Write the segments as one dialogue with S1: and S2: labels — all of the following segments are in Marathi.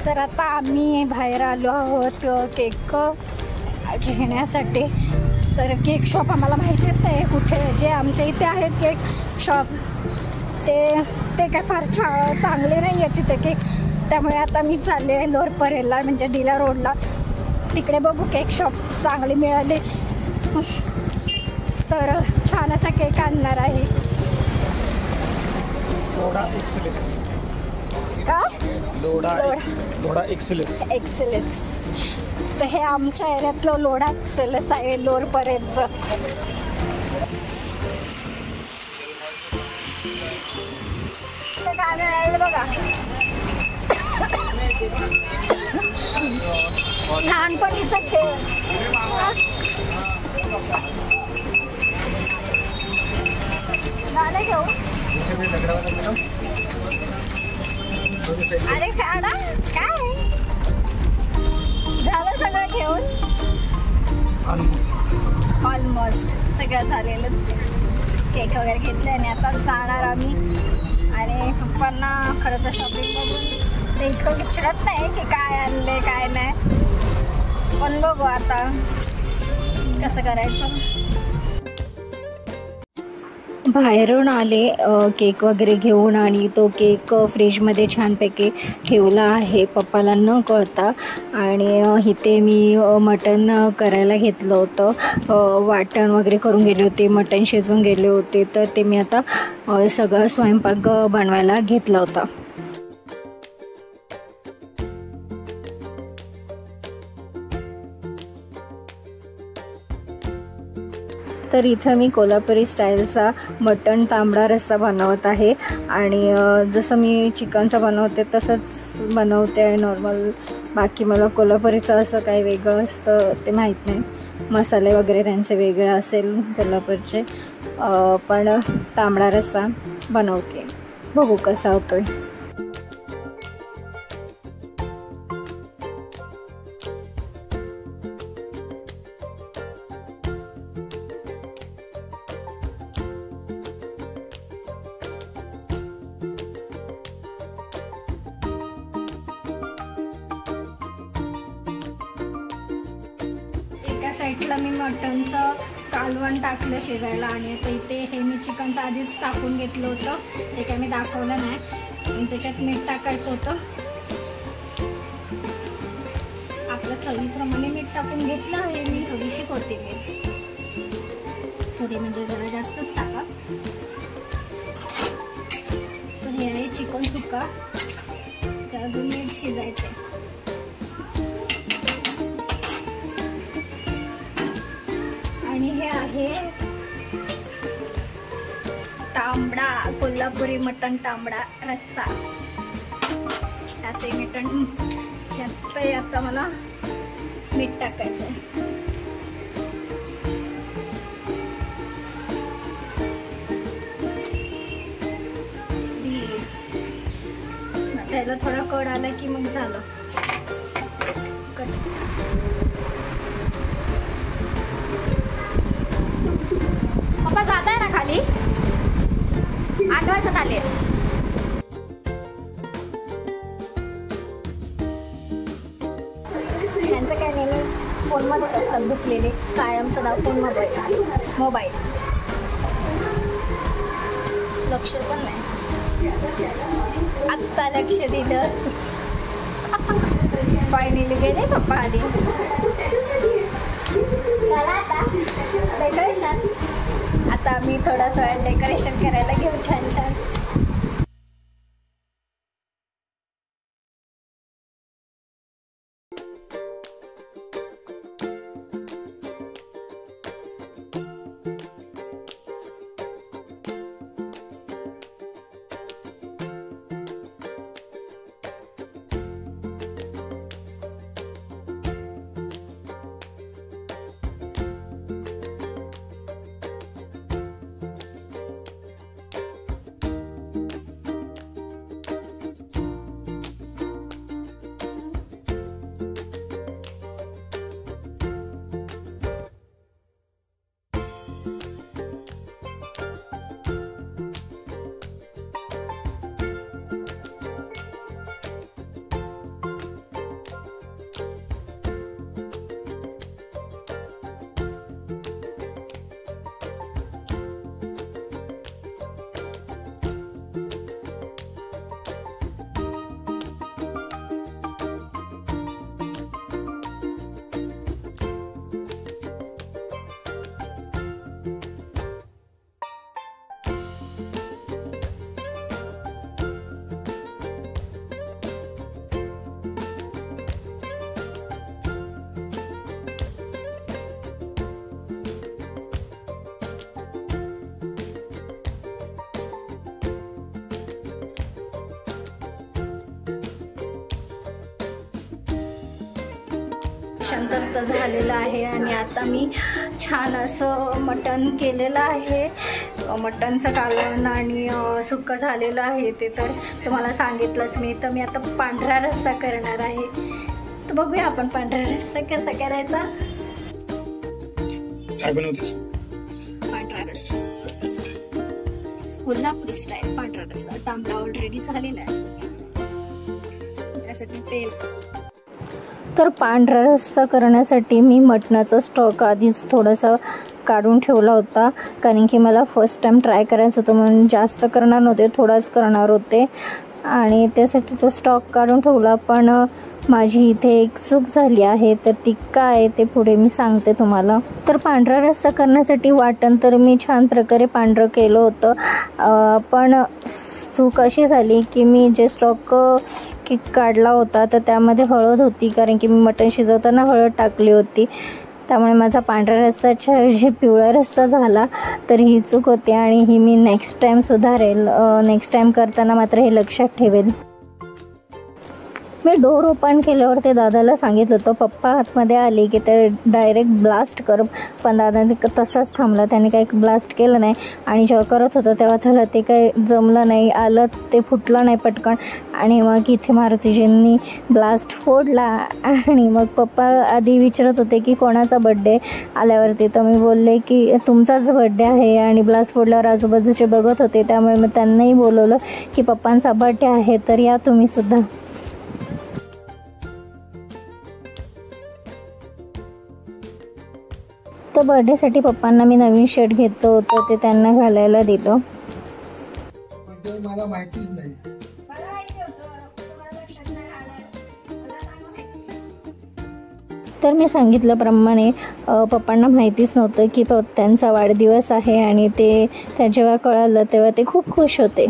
S1: तर आता आम्ही बाहेर आलो आहोत केक घेण्यासाठी. तर केक शॉप आम्हाला माहितीच नाही कुठे, जे आमच्या इथे आहेत केक शॉप ते काय फार चांगले नाही आहेत तिथे केक. त्यामुळे आता मी चालले आहे लोअर परेलला, म्हणजे डीला रोडला. तिकडे बघू केक शॉप चांगले मिळाले तर छान असा केक आणणार आहे. का
S2: लोढा एक्सेलेस.
S1: तर हे आमच्या एरियातलं लोढा एक्सेलेस आहे लोअर परेलचं. बघा लहानपणीचा खेळ. गाणं घेऊ. अरे काढा काय झालं सगळं घेऊन. ऑलमोस्ट सगळं झालेलंच. केक वगैरे घेतले आणि आता जाणार आम्ही. आणि पप्पांना खरं तर शॉपिंग बघून ते इतकं विचारत नाही की काय आणले काय नाही, पण बघू आता कसं करायचं. बाहेरून आले केक वगैरे घेऊन आणि तो केक फ्रीजमध्ये छानपैकी ठेवला आहे पप्पाला न कळता. आणि इथे मी मटण करायला घेतलं होतं. वाटण वगैरे करून गेले होते, मटण शिजवून गेले होते. तर ते मी आता सगळं स्वयंपाक बनवायला घेतला होता. तर इथं मी कोल्हापुरी स्टाईलचा मटण तांबडा रस्सा बनवत आहे. आणि जसं मी चिकनचा बनवते तसंच बनवते आहे नॉर्मल. बाकी मला कोल्हापुरीचं असं काही वेगळं असतं ते माहीत नाही. मसाले वगैरे त्यांचे वेगळे असेल कोल्हापूरचे, पण तांबडा रस्सा बनवते. बघू कसा होतोय. साईडला मी मटणचं कालवण टाकलं शिजायला. आणि आता इथे हे मी चिकनचं आधीच टाकून घेतलं होतं, ते काय मी दाखवलं नाही. आणि त्याच्यात मीठ टाकायचं होतं. आपल्या चवीप्रमाणे मीठ टाकून घेतलं आहे मी. थोडीशी कोथिंबीर, थोडी म्हणजे जरा जास्तच टाका. तर हे आहे चिकन सुक्का, अजून मीठ शिजायचं. आणि हे आहे तांबडा कोल्हापुरी मटण तांबडा रस्सा. त्याचे मटण आता मला मीठ टाकायचं आहे. त्याला थोडा कड आला की मग झालं. पप्पा जात आहे ना खाली, 8 वाजता आले. त्यांचं काय नेहमी फोनमध्ये असतात बसलेले, कायमचं नाव फोन मोबाईल. लक्ष पण नाही. आत्ता लक्ष दिलं. फायनली गेले पप्पा आधी. चला आता डेकोरेशन. आता मी थोडासा वेळ डेकोरेशन करायला घेऊ छान छान. डेकोरेशन तर झालेलं आहे आणि आता मी छान असं मटण केलेलं आहे. मटणचं कालवण आणि सुक्कं झालेलं आहे ते तर तुम्हाला सांगितलंच मी. तर मी आता पांढरा रस्सा करणार आहे. तर बघूया आपण पांढरा रस्सा कसा करायचा.
S2: काय बनवतेस?
S1: पांढरा रस्सा कोल्हापुरी स्टाईल पांढरा रस्सा. तांबडा ऑलरेडी झालेला आहे, त्यासाठी तेल. तर पांढरा रस्सा करण्यासाठी मी मटणाचा स्टॉक आधीच थोडासा काढून ठेवला होता, कारण की मला फर्स्ट टाइम ट्राय करायचं होतं म्हणून जास्त करणार नव्हते, थोडाच करणार होते आणि त्यासाठी तो स्टॉक काढून ठेवला. पण माझी इथे एक चूक झाली आहे, तर ती काय ते पुढे मी सांगते तुम्हाला. तर पांढरा रस्सा करण्यासाठी वाटण तर मी छान प्रकारे पांढरं केलं होतं, पण चूक अशी झाली की मी जे स्टॉक काढला होता तर त्यामध्ये हळद होती, कारण की मी मटण शिजवताना हळद टाकली होती. त्यामुळे माझा पांढऱ्या रस्साच्या ऐवजी पिवळा रस्सा झाला. तर ही चूक होती आणि ही मी नेक्स्ट टाईम सुधारेल. नेक्स्ट टाईम करताना मात्र हे लक्षात ठेवेल. मी डोर ओपन केल्यावर ते दादाला सांगितलं होतं, पप्पा आतमध्ये आले की ते डायरेक्ट ब्लास्ट कर, पण दादाने तसाच थांबला. त्याने काही ब्लास्ट केलं नाही आणि जेव्हा करत होतं तेव्हा त्याला ते काही जमलं नाही, आलं ते फुटलं नाही पटकन. आणि मग इथे मारुतीजींनी ब्लास्ट फोडला आणि मग पप्पा आधी विचारत होते की कोणाचा बड्डे आल्यावरती. तर मी बोलले की तुमचाच बड्डे आहे आणि ब्लास्ट फोडल्यावर आजूबाजूचे बघत होते, त्यामुळे मी त्यांनाही बोलवलं की पप्पांचा बड्डे आहे तर या तुम्ही सुद्धा. तर बर्थडेसाठी पप्पांना मी नवीन शर्ट घेतलं होतं, ते त्यांना घालायला दिलं.
S3: मला माहितीच नाही.
S1: तर मी सांगितल्याप्रमाणे पप्पांना माहितीच नव्हतं की त्यांचा वाढदिवस आहे आणि ते जेव्हा कळालं तेव्हा ते खूप खुश होते.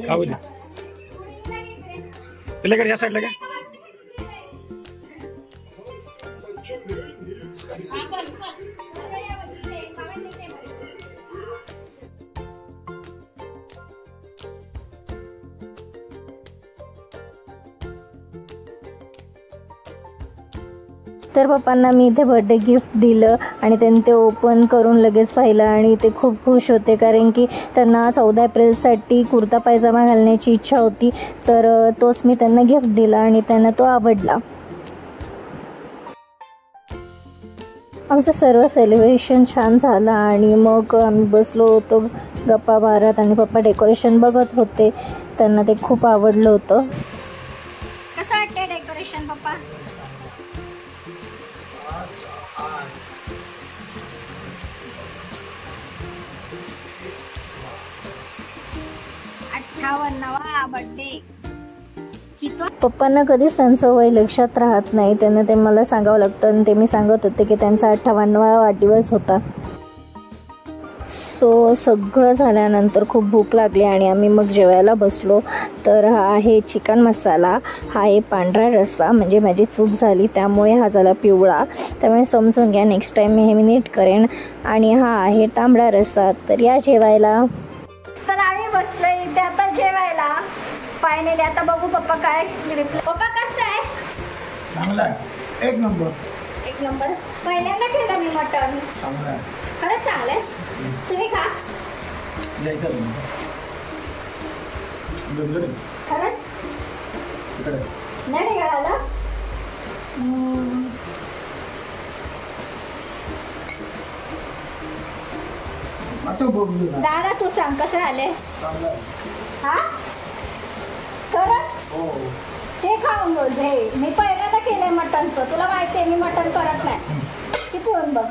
S2: खाऊ दे तुझ्याकडे या साईडला काय.
S1: तर पप्पांना मी इथे बर्थडे गिफ्ट दिलं आणि त्यांनी ते ओपन करून लगेच पाहिलं आणि ते खूप खुश होते, कारण की त्यांना 14 एप्रिलसाठी कुर्ता पायजामा घालण्याची इच्छा होती. तर तोच मी त्यांना गिफ्ट दिला आणि त्यांना तो आवडला. आमचं सर्व सेलिब्रेशन छान झालं आणि मग आम्ही बसलो होतो गप्पा मारत आणि पप्पा डेकोरेशन बघत होते. त्यांना ते खूप आवडलं होतं. कसं वाटतंय डेकोरेशन पप्पा? बर्थडे. पप्पांना कधी सण सवय लक्षात राहत नाही, त्यांना ते मला सांगावं लागतं आणि ते मी सांगत होते की त्यांचा 58वा वाढदिवस होता. सो सगळं झाल्यानंतर खूप भूक लागली आणि आम्ही मग जेवायला बसलो. तर हा आहे चिकन मसाला, हा आहे पांढरा रस्सा, म्हणजे माझी चूक झाली त्यामुळे हा झाला पिवळा, त्यामुळे समजून घ्या, नेक्स्ट टाईम मी हे नीट करेन. आणि हा आहे तांबडा रस्सा. तर या जेवायला. तर आम्ही बसलो इथे आता जेवायला फायनली. आता बघू पप्पा काय रिप्लाय. पप्पा कसं आहे?
S3: चांगला आहे, एक नंबर.
S1: एक नंबर. पहिल्यांदा केलं मी मटण.
S3: चांगला आहे,
S1: खरंच चांगलं आहे. तुम्ही खा.
S2: यायचं
S1: खरंच नाही निघाला.
S3: आता बघू
S1: दादा तू सांग कसे आले.
S3: चांगलं आहे.
S1: हा खरंच
S3: हो
S1: ते खाऊन बोल. हे मी पहिल्यांदा केलंय मटनचं, तुला माहिती आहे मी मटन करत नाही. किती होऊन बघ.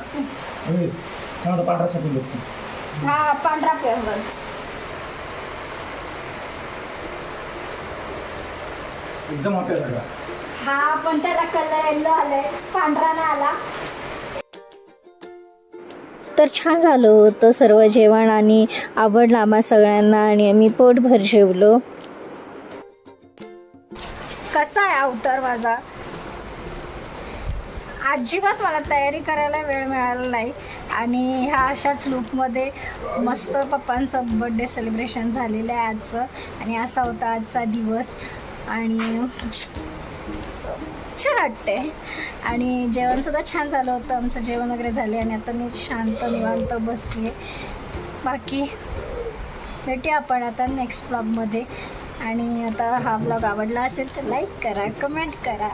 S2: पांढरा साखर बघतो.
S1: हा पांढरा पेवर.
S2: एकदम हॉटेल आहे.
S1: हा पण त्याला कलर येल्लो आलाय, पांढरा नाही आला. तर छान झालं होतं सर्व जेवण आणि आवडलं आम्हा सगळ्यांना आणि आम्ही पोटभर जेवलो. कसा आहे अवतार माझा. अजिबात मला तयारी करायला वेळ मिळाला नाही आणि ह्या अशाच लूकमध्ये मस्त पप्पांचं बड्डे सेलिब्रेशन झालेलं आहे आजचं. आणि असा होता आजचा दिवस आणि छान वाटते. आणि जेवणसुद्धा छान झालं होतं. आमचं जेवण वगैरे झाले आणि आता मी शांत निवांत बसले. बाकी भेटूया आपण आता नेक्स्ट ब्लॉगमध्ये. आणि आता हा ब्लॉग आवडला असेल तर लाईक करा, कमेंट करा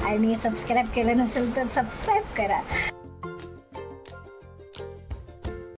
S1: आणि सबस्क्राईब केलं नसेल तर सबस्क्राईब करा.